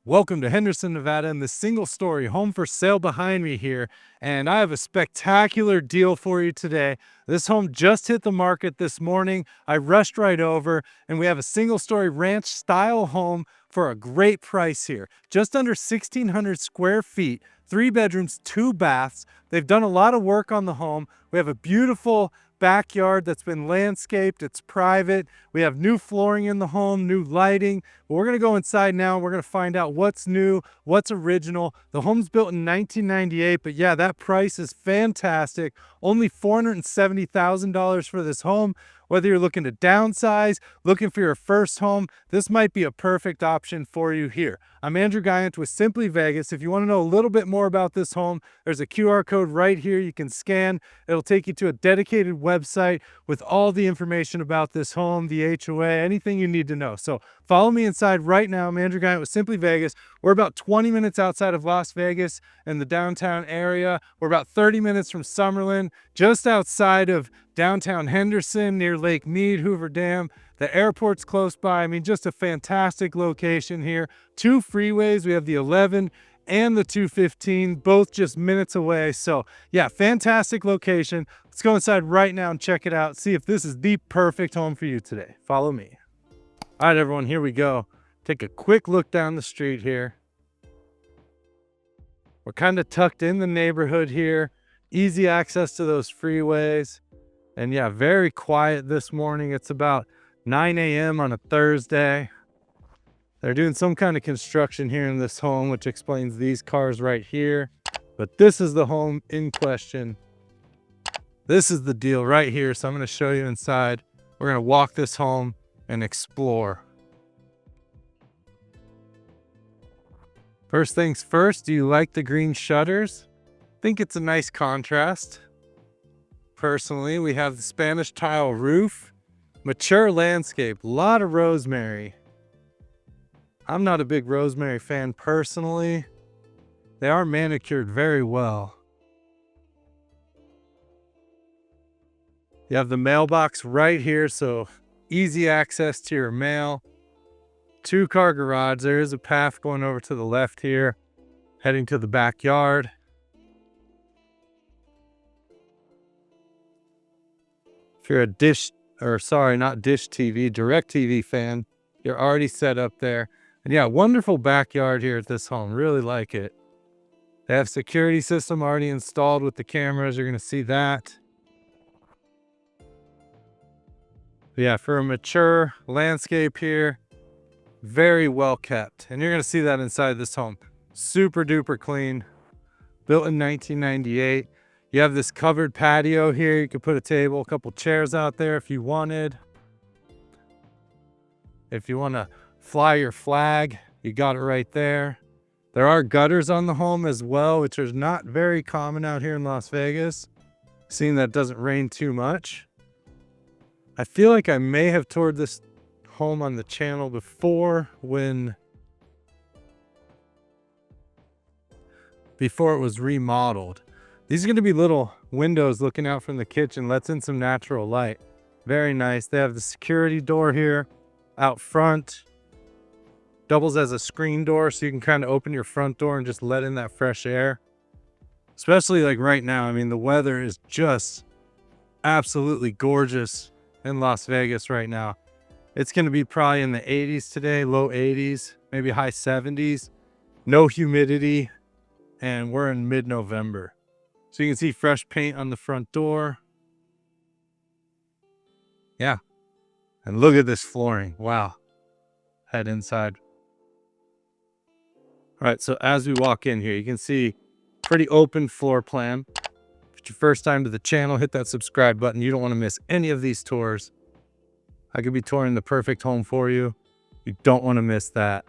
Welcome to Henderson, Nevada, and the single-story home for sale behind me here. And I have a spectacular deal for you today. This home just hit the market this morning. I rushed right over, and we have a single-story ranch-style home for a great price here. Just under 1,600 square feet, 3 bedrooms, 2 baths. They've done a lot of work on the home. We have a beautiful backyard that's been landscaped. It's private. We have new flooring in the home, new lighting. But we're going to go inside now. We're going to find out what's new, what's original. The home's built in 1998, but yeah, that price is fantastic. Only $470,000 for this home. Whether you're looking to downsize, looking for your first home, this might be a perfect option for you here. I'm Andrew Guiant with Simply Vegas. If you want to know a little bit more about this home, there's a QR code right here you can scan. It'll take you to a dedicated website with all the information about this home, the HOA, anything you need to know. So follow me inside right now. I'm Andrew Guiant with Simply Vegas. We're about 20 minutes outside of Las Vegas in the downtown area. We're about 30 minutes from Summerlin, just outside of downtown Henderson near Lake Mead, Hoover Dam. The airport's close by. I mean, just a fantastic location here. 2 freeways. We have the 11 and the 215, both just minutes away. So yeah, fantastic location. Let's go inside right now and check it out. See if this is the perfect home for you today. Follow me. All right, everyone, here we go. Take a quick look down the street here. We're kind of tucked in the neighborhood here. Easy access to those freeways. And yeah, very quiet this morning. It's about 9 a.m. on a Thursday. They're doing some kind of construction here in this home, which explains these cars right here. But this is the home in question. This is the deal right here. So I'm going to show you inside. We're going to walk this home and explore. First things first, do you like the green shutters? I think it's a nice contrast. Personally, we have the Spanish tile roof, mature landscape, a lot of rosemary. I'm not a big rosemary fan personally. They are manicured very well. You have the mailbox right here, so easy access to your mail. 2-car garage. There is a path going over to the left here, heading to the backyard. If you're a not Dish TV, Direct TV fan, you're already set up there. And yeah, wonderful backyard here at this home. Really like it. They have security system already installed with the cameras. You're going to see that. But yeah, for a mature landscape here, very well kept. And you're going to see that inside this home. Super duper clean. Built in 1998. You have this covered patio here. You could put a table, a couple chairs out there if you wanted. If you want to fly your flag, you got it right there. There are gutters on the home as well, which is not very common out here in Las Vegas, seeing that it doesn't rain too much. I feel like I may have toured this home on the channel before before it was remodeled. These are going to be little windows looking out from the kitchen. Lets in some natural light. Very nice. They have the security door here out front. Doubles as a screen door, so you can kind of open your front door and just let in that fresh air. Especially like right now. I mean, the weather is just absolutely gorgeous in Las Vegas right now. It's going to be probably in the 80s today, low 80s, maybe high 70s. No humidity, and we're in mid-November. So you can see fresh paint on the front door. Yeah. And look at this flooring. Wow. Head inside. All right, so as we walk in here, you can see pretty open floor plan. If it's your first time to the channel, hit that subscribe button. You don't want to miss any of these tours. I could be touring the perfect home for you. You don't want to miss that.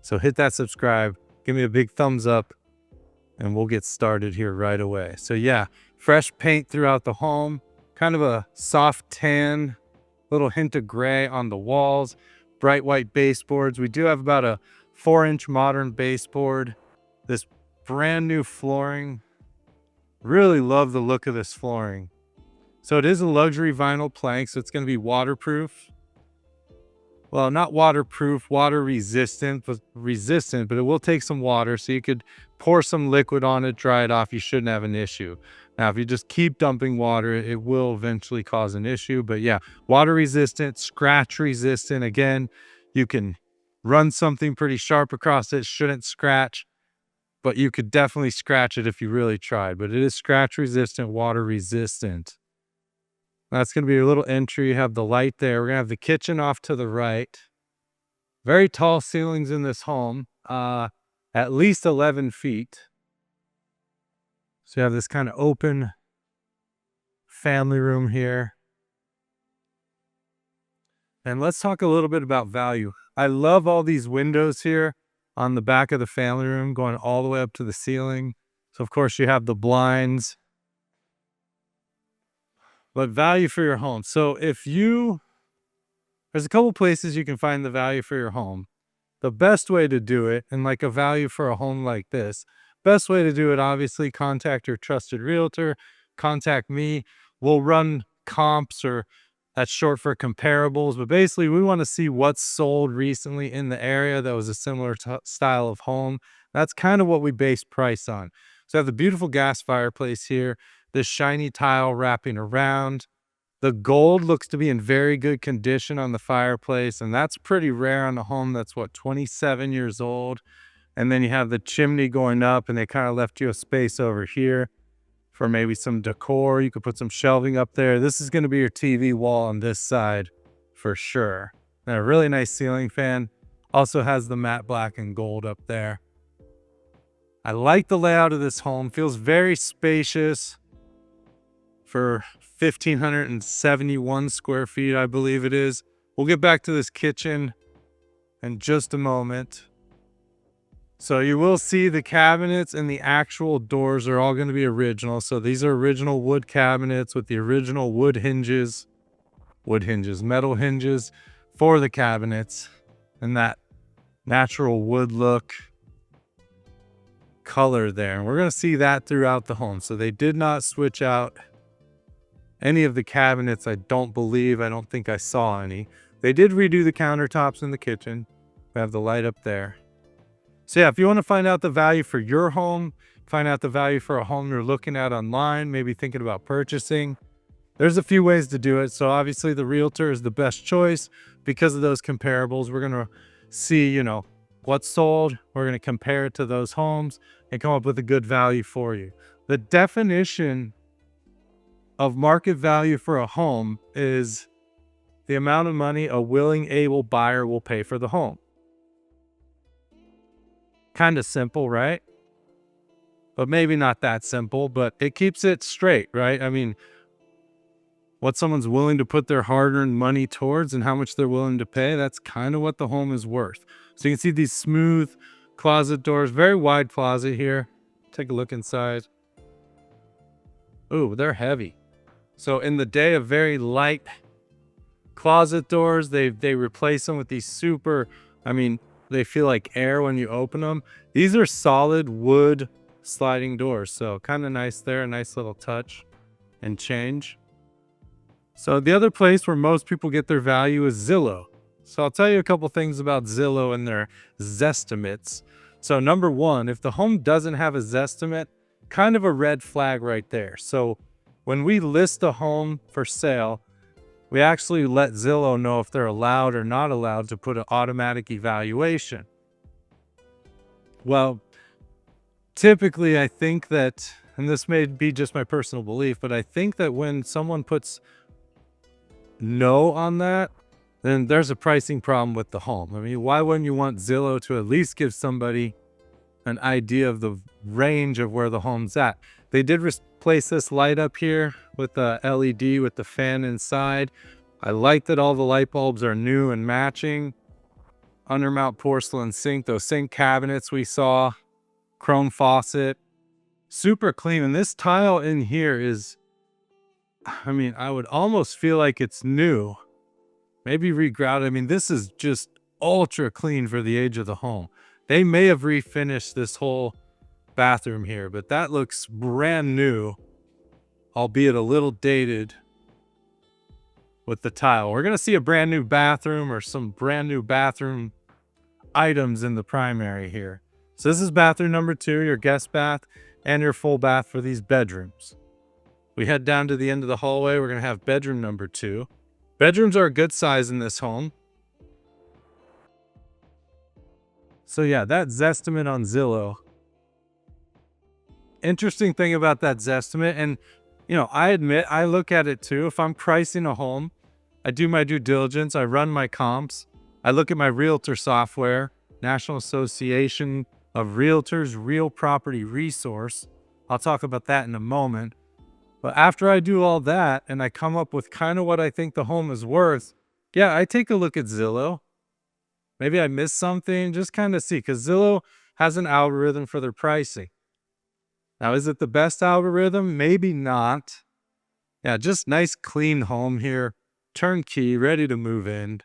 So hit that subscribe. Give me a big thumbs up. And we'll get started here right away. So yeah, fresh paint throughout the home. Kind of a soft tan, little hint of gray on the walls. Bright white baseboards. We do have about a 4-inch modern baseboard. This brand new flooring. Really love the look of this flooring. So it is a luxury vinyl plank, so it's going to be waterproof. well, not waterproof, water resistant, but it will take some water. So you could pour some liquid on it, dry it off. You shouldn't have an issue. Now, if you just keep dumping water, it will eventually cause an issue. But yeah, water resistant, scratch resistant. Again, you can run something pretty sharp across it, shouldn't scratch, but you could definitely scratch it if you really tried. But it is scratch resistant, water resistant. That's going to be your little entry. You have the light there. We're going to have the kitchen off to the right. Very tall ceilings in this home, at least 11 feet. So you have this kind of open family room here. And let's talk a little bit about value. I love all these windows here on the back of the family room going all the way up to the ceiling. So of course you have the blinds. But value for your home. So there's a couple places you can find the value for your home. The best way to do it, and like a value for a home like this, best way to do it, obviously, contact your trusted realtor, contact me. We'll run comps, or that's short for comparables. But basically, we want to see what's sold recently in the area that was a similar style of home. That's kind of what we base price on. So I have the beautiful gas fireplace here, this shiny tile wrapping around. The gold looks to be in very good condition on the fireplace, and that's pretty rare on a home that's, what, 27 years old. And then you have the chimney going up, and they kind of left you a space over here for maybe some decor. You could put some shelving up there. This is going to be your TV wall on this side for sure. And a really nice ceiling fan. Also has the matte black and gold up there. I like the layout of this home. Feels very spacious for 1,571 square feet, I believe it is. We'll get back to this kitchen in just a moment. So you will see the cabinets and the actual doors are all going to be original. So these are original wood cabinets with the original metal hinges for the cabinets, and that natural wood look color there. And we're going to see that throughout the home. So they did not switch out any of the cabinets. I don't think I saw any. They did redo the countertops in the kitchen. We have the light up there. So yeah, if you want to find out the value for your home, find out the value for a home you're looking at online, maybe thinking about purchasing, there's a few ways to do it. So obviously the realtor is the best choice because of those comparables. We're going to see, what's sold. We're going to compare it to those homes and come up with a good value for you. The definition of market value for a home is the amount of money a willing, able buyer will pay for the home. Kind of simple, right? But maybe not that simple, but it keeps it straight, right? I mean, what someone's willing to put their hard-earned money towards and how much they're willing to pay, that's kind of what the home is worth. So you can see these smooth closet doors, very wide closet here. Take a look inside. Ooh, they're heavy. So in the day of very light closet doors, they replace them with these super, they feel like air when you open them. These are solid wood sliding doors. So kind of nice there, a nice little touch and change. So the other place where most people get their value is Zillow. So I'll tell you a couple things about Zillow and their Zestimates. So number one, if the home doesn't have a Zestimate, kind of a red flag right there. So when we list a home for sale, we actually let Zillow know if they're allowed or not allowed to put an automatic evaluation. Well, typically I think that, and this may be just my personal belief, but I think that when someone puts no on that, then there's a pricing problem with the home. Why wouldn't you want Zillow to at least give somebody an idea of the range of where the home's at? They did replace this light up here with the LED with the fan inside. I like that all the light bulbs are new and matching. Undermount porcelain sink, those sink cabinets we saw, chrome faucet, super clean. And this tile in here is, I would almost feel like it's new. Maybe regrouted. This is just ultra clean for the age of the home. They may have refinished this whole bathroom here, but that looks brand new, albeit a little dated. with the tile. We're gonna see a brand new bathroom or some brand new bathroom items in the primary here. So this is bathroom number 2, your guest bath and your full bath for these bedrooms. We head down to the end of the hallway. We're gonna have bedroom number 2. Bedrooms are a good size in this home. So yeah, that Zestimate on Zillow. Interesting thing about that Zestimate, and I admit I look at it too. If I'm pricing a home, I do my due diligence. I run my comps. I look at my realtor software, National Association of Realtors Real Property Resource. I'll talk about that in a moment. But after I do all that and I come up with kind of what I think the home is worth, yeah, I take a look at Zillow. Maybe I missed something, just kind of see, because Zillow has an algorithm for their pricing. Now, is it the best algorithm? Maybe not. Yeah, just nice clean home here. Turnkey, ready to move in.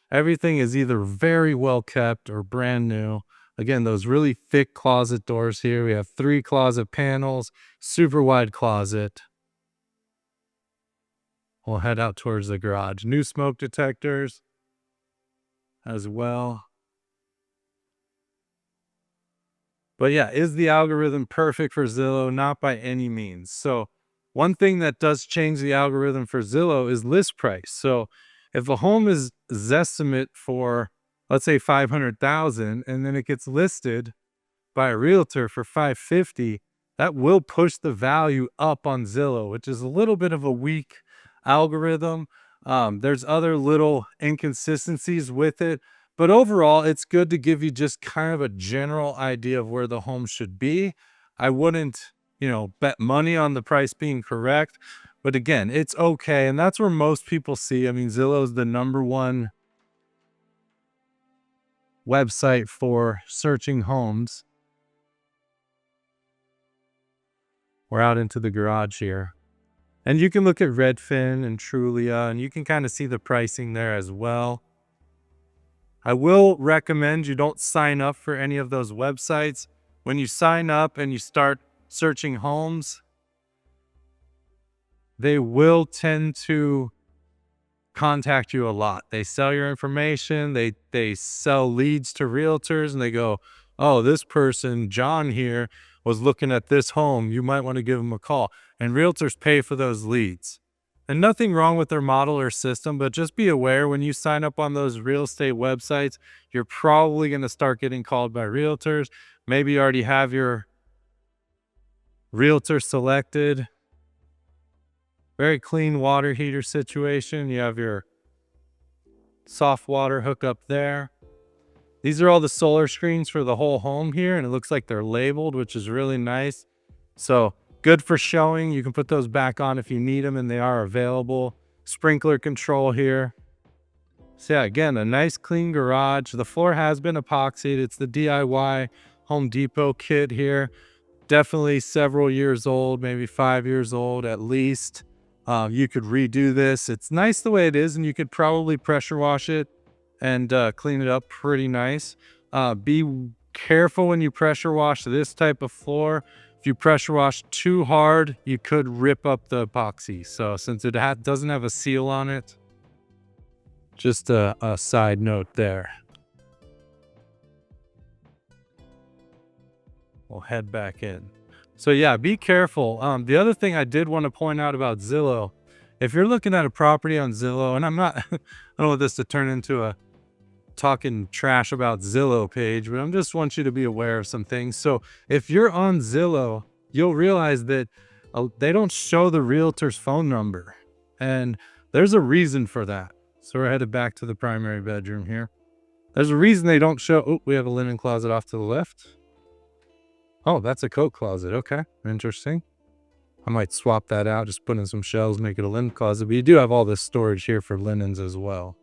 Everything is either very well kept or brand new. Again, those really thick closet doors here. We have 3 closet panels, super wide closet. We'll head out towards the garage. New smoke detectors as well. But yeah, is the algorithm perfect for Zillow? Not by any means. So one thing that does change the algorithm for Zillow is list price. So if a home is Zestimate for, let's say, $500,000, and then it gets listed by a realtor for $550,000, that will push the value up on Zillow, which is a little bit of a weak algorithm. There's other little inconsistencies with it, but overall, it's good to give you just kind of a general idea of where the home should be. I wouldn't, bet money on the price being correct, but again, it's okay. And that's where most people see. I mean, Zillow is the #1 website for searching homes. We're out into the garage here. And you can look at Redfin and Trulia, and you can kind of see the pricing there as well. I will recommend you don't sign up for any of those websites. When you sign up and you start searching homes, they will tend to contact you a lot. They sell your information. They sell leads to realtors, and they go, oh, this person, John here, was looking at this home. You might want to give him a call. And realtors pay for those leads. And nothing wrong with their model or system, but just be aware when you sign up on those real estate websites, you're probably going to start getting called by realtors. Maybe you already have your realtor selected. Very clean water heater situation. You have your soft water hookup there. These are all the solar screens for the whole home here, and it looks like they're labeled, which is really nice. So good for showing. You can put those back on if you need them, and they are available. Sprinkler control here. So yeah, again, a nice clean garage. The floor has been epoxied. It's the DIY Home Depot kit here. Definitely several years old, maybe 5 years old at least. You could redo this. It's nice the way it is, and you could probably pressure wash it and clean it up pretty nice. Be careful when you pressure wash this type of floor. If you pressure wash too hard, you could rip up the epoxy. So since it doesn't have a seal on it, just a side note there. We'll head back in. So yeah, be careful. The other thing I did want to point out about Zillow, if you're looking at a property on Zillow, and I don't want this to turn into a talking trash about Zillow page, but I just want you to be aware of some things. So if you're on Zillow, you'll realize that they don't show the realtor's phone number, and there's a reason for that. So we're headed back to the primary bedroom here. There's a reason they don't show. Oh, we have a linen closet off to the left. Oh, that's a coat closet. Okay, interesting. I might swap that out, just put in some shelves, make it a linen closet. But you do have all this storage here for linens as well.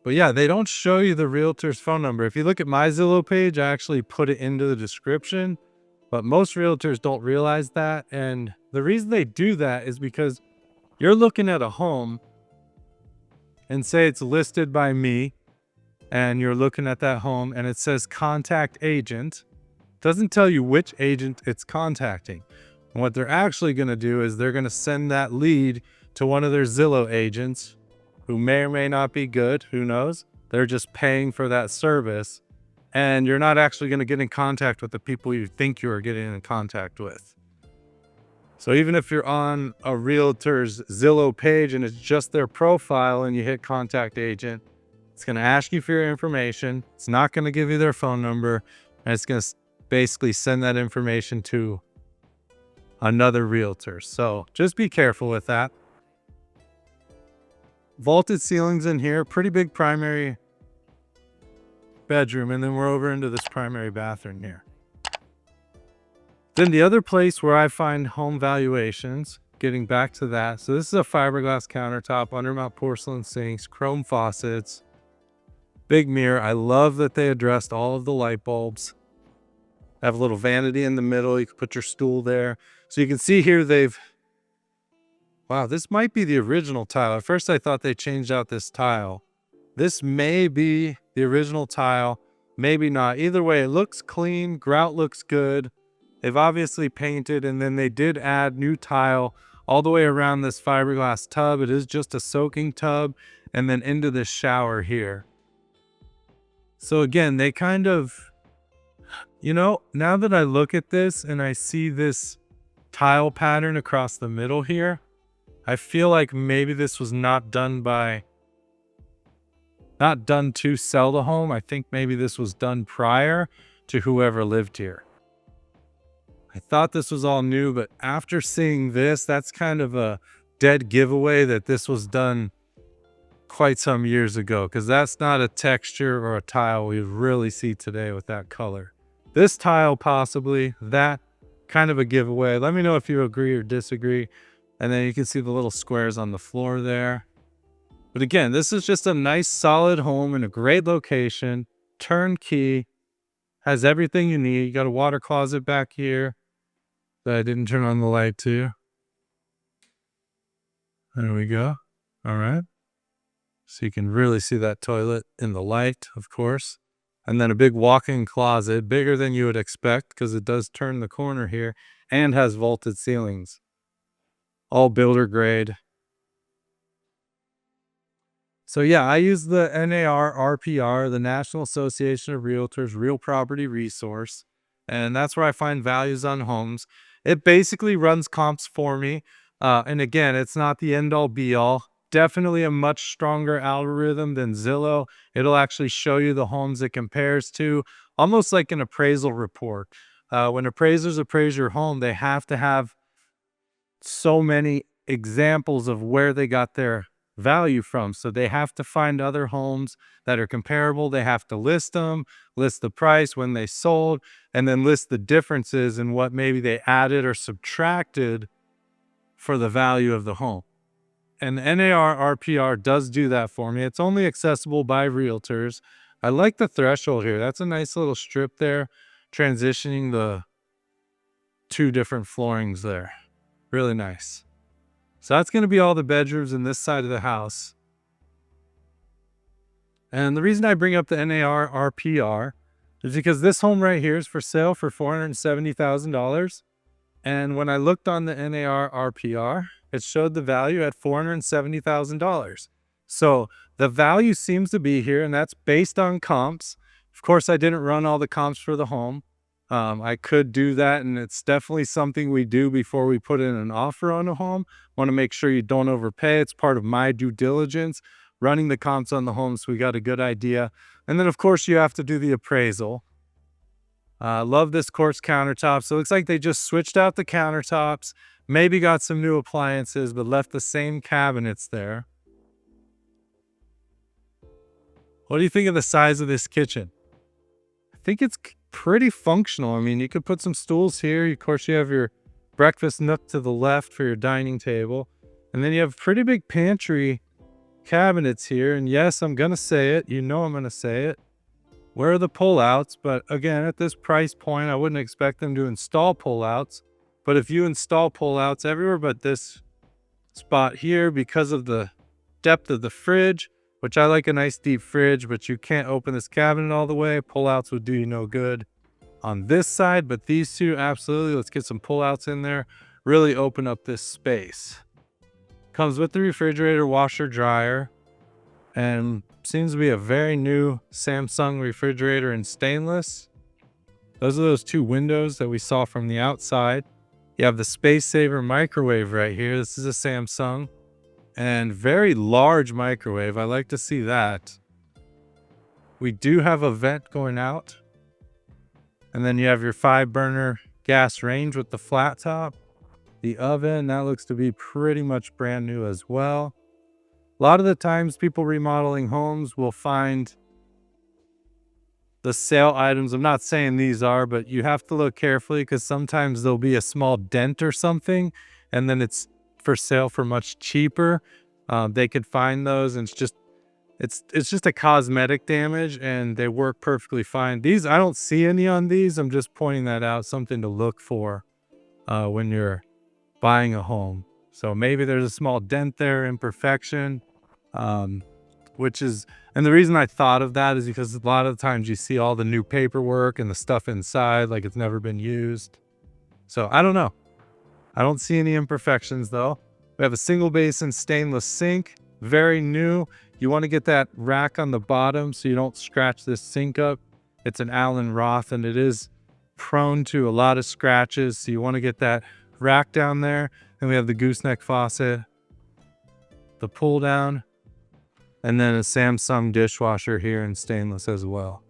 But yeah, they don't show you the realtor's phone number. If you look at my Zillow page, I actually put it into the description. But most realtors don't realize that. And the reason they do that is because you're looking at a home and say it's listed by me, and you're looking at that home and it says contact agent. Doesn't tell you which agent it's contacting. And what they're actually going to do is they're going to send that lead to one of their Zillow agents who may or may not be good. Who knows? They're just paying for that service. And you're not actually going to get in contact with the people you think you are getting in contact with. So even if you're on a realtor's Zillow page and it's just their profile and you hit contact agent, it's going to ask you for your information. It's not going to give you their phone number. And it's going to basically send that information to another realtor. So just be careful with that. Vaulted ceilings in here, pretty big primary bedroom, and then we're over into this primary bathroom here. Then the other place where I find home valuations, getting back to that. So this is a fiberglass countertop, undermount porcelain sinks, chrome faucets, big mirror. I love that they addressed all of the light bulbs. Have a little vanity in the middle. You can put your stool there. So you can see here wow, this might be the original tile. At first I thought they changed out this tile. This may be the original tile, maybe not. Either way, it looks clean. Grout looks good. They've obviously painted, and then they did add new tile all the way around this fiberglass tub. It is just a soaking tub, and then into this shower here. So again, they kind of, now that I look at this and I see this tile pattern across the middle here, I feel like maybe this was not done to sell the home. I think maybe this was done prior to whoever lived here. I thought this was all new, but after seeing this, that's kind of a dead giveaway that this was done quite some years ago, because that's not a texture or a tile we really see today with that color. This tile possibly, that kind of a giveaway. Let me know if you agree or disagree. And then you can see the little squares on the floor there. But again, this is just a nice solid home in a great location, turnkey, has everything you need. You got a water closet back here that I didn't turn on the light to. There we go. All right. So you can really see that toilet in the light, of course. And then a big walk-in closet, bigger than you would expect because it does turn the corner here and has vaulted ceilings. All builder grade. So yeah, I use the NAR RPR, the National Association of Realtors Real Property Resource, and that's where I find values on homes. It basically runs comps for me. And again, it's not the end all be all. Definitely a much stronger algorithm than Zillow. It'll actually show you the homes it compares to, almost like an appraisal report. When appraisers appraise your home, they have to have so many examples of where they got their value from. So they have to find other homes that are comparable. They have to list them, list the price when they sold, and then list the differences in what maybe they added or subtracted for the value of the home. And NAR RPR does do that for me. It's only accessible by realtors. I like the threshold here. That's a nice little strip there, transitioning the two different floorings there. Really nice. So that's going to be all the bedrooms in this side of the house. And the reason I bring up the NAR RPR is because this home right here is for sale for $470,000. And when I looked on the NAR RPR, it showed the value at $470,000. So the value seems to be here, and that's based on comps. Of course, I didn't run all the comps for the home. I could do that, and it's definitely something we do before we put in an offer on a home. Want to make sure you don't overpay. It's part of my due diligence, running the comps on the home so we got a good idea. And then, of course, you have to do the appraisal. Love this quartz countertop. So it looks like they just switched out the countertops, maybe got some new appliances, but left the same cabinets there. What do you think of the size of this kitchen? I think it's pretty functional. I mean, you could put some stools here. Of course, you have your breakfast nook to the left for your dining table. And then you have pretty big pantry cabinets here. And yes, I'm going to say it. I'm going to say it. Where are the pullouts? But again, at this price point, I wouldn't expect them to install pullouts. But if you install pullouts everywhere but this spot here, because of the depth of the fridge, which I like a nice deep fridge, but you can't open this cabinet all the way, pullouts would do you no good. on this side, but these two, absolutely. Let's get some pullouts in there. Really open up this space. Comes with the refrigerator, washer, dryer, and seems to be a very new Samsung refrigerator in stainless. Those are those two windows that we saw from the outside. You have the space saver microwave right here. This is a Samsung, and very large microwave. I like to see that. We do have a vent going out. And then you have your 5-burner gas range with the flat top. The oven, that looks to be pretty much brand new as well. A lot of the times people remodeling homes will find the sale items. I'm not saying these are, but you have to look carefully because sometimes there'll be a small dent or something, and then it's for sale for much cheaper. They could find those, and it's just a cosmetic damage, and they work perfectly fine. These, I don't see any on these. I'm just pointing that out, something to look for when you're buying a home. So maybe there's a small dent there, imperfection, which is, and the reason I thought of that is because a lot of the times you see all the new paperwork and the stuff inside like it's never been used. So I don't know. I don't see any imperfections though. We have a single basin stainless sink, very new. You want to get that rack on the bottom so you don't scratch this sink up. It's an Allen Roth and it is prone to a lot of scratches. So you want to get that rack down there. And we have the gooseneck faucet, the pull down, and then a Samsung dishwasher here in stainless as well.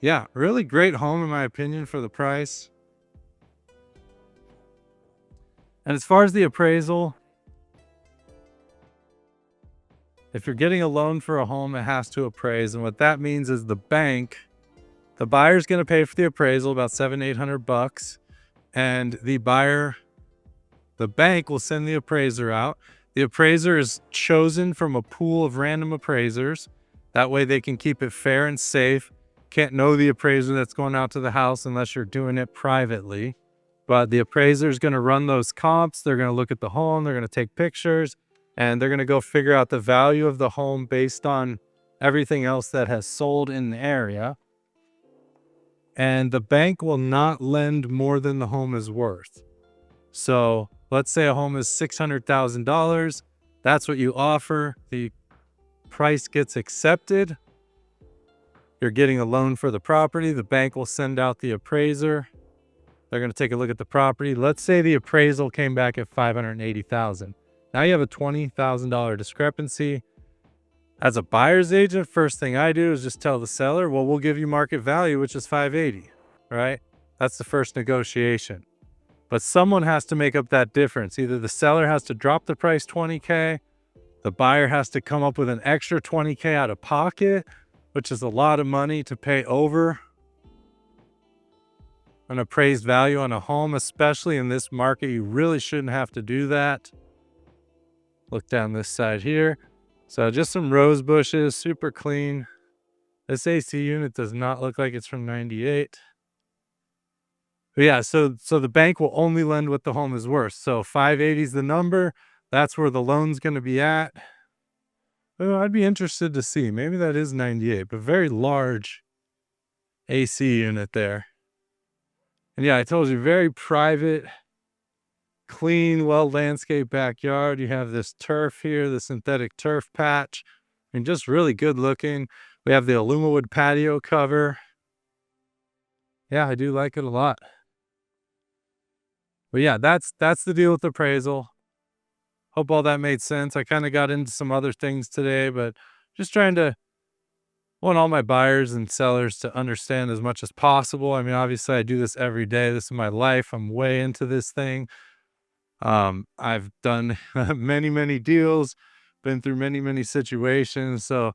Yeah, really great home in my opinion for the price. And as far as the appraisal, if you're getting a loan for a home, it has to appraise. And what that means is the buyer's going to pay for the appraisal about $700-800, and the bank will send the appraiser out. The appraiser is chosen from a pool of random appraisers. That way they can keep it fair and safe. Can't know the appraiser that's going out to the house unless you're doing it privately. But the appraiser is going to run those comps. They're going to look at the home. They're going to take pictures, and they're going to go figure out the value of the home based on everything else that has sold in the area. And the bank will not lend more than the home is worth. So let's say a home is $600,000. That's what you offer. The price gets accepted. You're getting a loan for the property. The bank will send out the appraiser. They're going to take a look at the property. Let's say the appraisal came back at $580,000. Now you have a $20,000 discrepancy. As a buyer's agent, first thing I do is just tell the seller, well, we'll give you market value, which is $580, right? That's the first negotiation. But someone has to make up that difference. Either the seller has to drop the price $20K, the buyer has to come up with an extra $20K out of pocket, which is a lot of money to pay over an appraised value on a home, especially in this market. You really shouldn't have to do that. Look down this side here. So just some rose bushes, super clean. This AC unit does not look like it's from 98. But yeah, so the bank will only lend what the home is worth. So 580 is the number. That's where the loan's going to be at. Oh, I'd be interested to see. Maybe that is 98, but very large AC unit there. And yeah, I told you, very private, clean, well-landscaped backyard. You have this turf here, the synthetic turf patch. I mean, just really good looking. We have the aluminum patio cover. Yeah, I do like it a lot. But yeah, that's the deal with the appraisal. Hope all that made sense. I kind of got into some other things today, but just trying to want all my buyers and sellers to understand as much as possible. I mean, obviously I do this every day. This is my life. I'm way into this thing. I've done many deals, been through many situations. So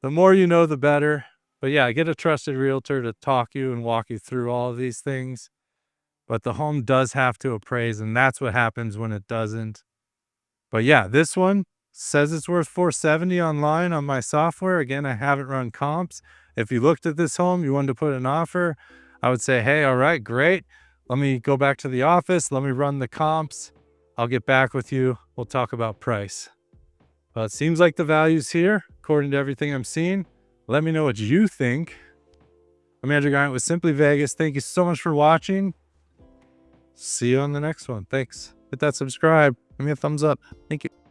the more you know, the better. But yeah, get a trusted realtor to talk you and walk you through all of these things. But the home does have to appraise, and that's what happens when it doesn't. But yeah, this one says it's worth $470 online on my software. Again, I haven't run comps. If you looked at this home, you wanted to put an offer, I would say, hey, all right, great. Let me go back to the office. Let me run the comps. I'll get back with you. We'll talk about price. Well, it seems like the value's here, according to everything I'm seeing. Let me know what you think. I'm Andrew Guiant with Simply Vegas. Thank you so much for watching. See you on the next one. Thanks. Hit that subscribe. Give me a thumbs up. Thank you.